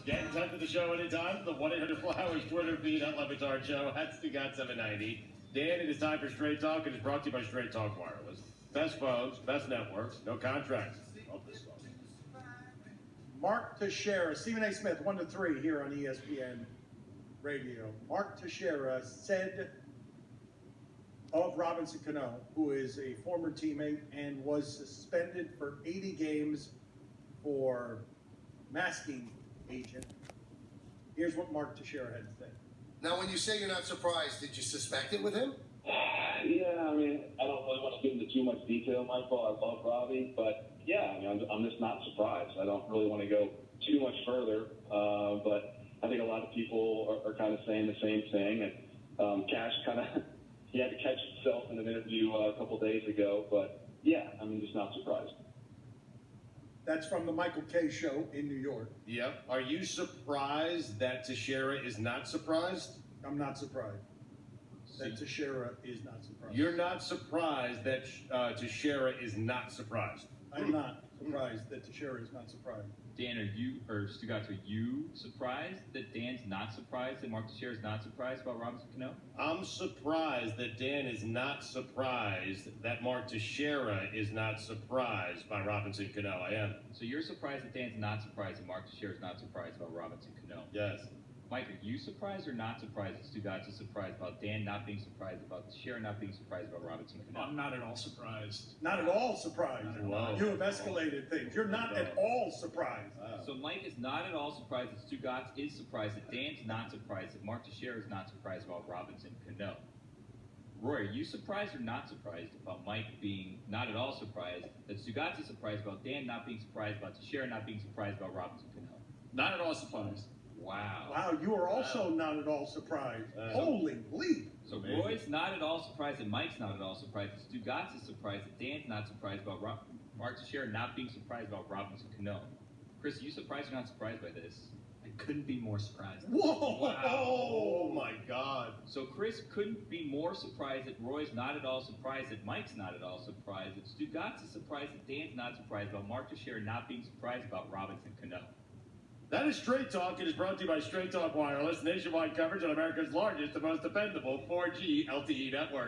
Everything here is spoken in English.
Get in touch with the show anytime. The 1-800-Flowers Twitter feed at Levitard Show. That's the got 790. Dan, it is time for Straight Talk. It is brought to you by Straight Talk Wireless. Best phones, best networks, no contracts. Love this song. Mark Teixeira, Stephen A. Smith, 1 to 3 here on ESPN Radio. Mark Teixeira said of Robinson Cano, who is a former teammate and was suspended for 80 games for masking agent. Here's what Mark Teixeira had to say. Now, when you say you're not surprised, did you suspect it with him? Yeah, I mean, I don't really want to get into too much detail, Michael. I love Robbie, but yeah, I mean, I'm just not surprised. I don't really want to go too much further, but I think a lot of people are kind of saying the same thing. And Cash kind of he had to catch himself in an interview a couple days ago, but yeah, I mean, just not surprised. That's from the Michael Kay show in New York. Yep. Are you surprised that Teixeira is not surprised? I'm not surprised that Teixeira is not surprised. You're not surprised that Teixeira is not surprised. I'm not surprised that Teixeira is not surprised. Dan, are you surprised that Dan's not surprised that Mark Teixeira is not surprised about Robinson Cano? I'm surprised that Dan is not surprised that Mark Teixeira is not surprised by Robinson Cano. I am. So you're surprised that Dan's not surprised that Mark Teixeira is not surprised about Robinson Cano? Yes. Mike, are you surprised or not surprised that Stugotz is surprised about Dan not being surprised about Teixeira not being surprised about Robinson Cano? I'm not at all surprised. Not at all surprised. Wow. You have escalated things. You're not at all surprised. So Mike is not at all surprised that Stugotz is surprised that Dan's not surprised that Mark Teixeira is not surprised about Robinson Cano. Roy, are you surprised or not surprised about Mike being not at all surprised that Stugotz is surprised about Dan not being surprised about Teixeira not being surprised about Robinson Cano? Not at all surprised. Wow. Wow, you are also not at all surprised. Holy bleep. So Roy's not at all surprised that Mike's not at all surprised that Stugotz is surprised that Dan's not surprised about Mark Teixeira not being surprised about Robinson Cano. Chris, are you surprised or not surprised by this? I couldn't be more surprised. Whoa! Wow. Oh my God. So Chris couldn't be more surprised that Roy's not at all surprised that Mike's not at all surprised that Stugotz is surprised that Dan's not surprised about Mark Teixeira not being surprised about Robinson Cano. That is Straight Talk. It is brought to you by Straight Talk Wireless, nationwide coverage on America's largest and most dependable 4G LTE network.